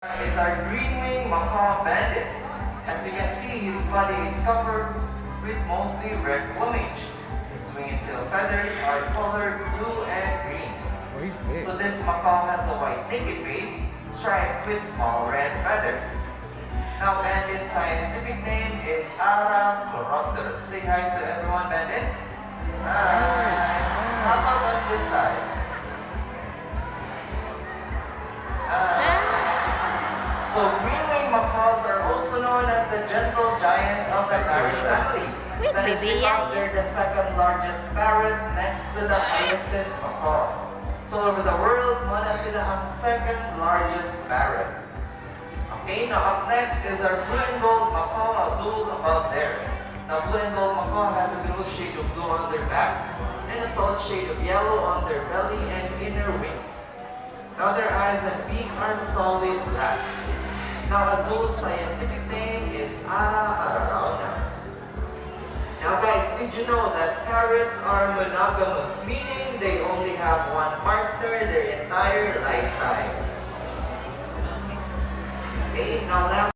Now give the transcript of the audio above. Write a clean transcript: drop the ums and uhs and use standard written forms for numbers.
Is our green-winged macaw bandit. As you can see, his body is covered with mostly red plumage. His wing and tail feathers are colored blue and green. Oh, he's big. So this macaw has a white naked face striped with small red feathers. Now bandit's scientific name is Arachnoropterus. Say hi to everyone, bandit. Hi. How about on this side? So green-winged macaws are also known as the gentle giants of the parrot family. That is because they're the second largest parrot next to the hyacinth macaws. So over the world, muna sila ang second largest parrot. Okay, now up next is our blue and gold macaw azul above there. Now blue and gold macaw has a little shade of blue on their back and a solid shade of yellow on their belly and inner wings. Now their eyes and beak are solid black. Now azul's scientific name is Ara. Now guys, did you know that parrots are monogamous, meaning they only have one partner their entire lifetime? Okay, now last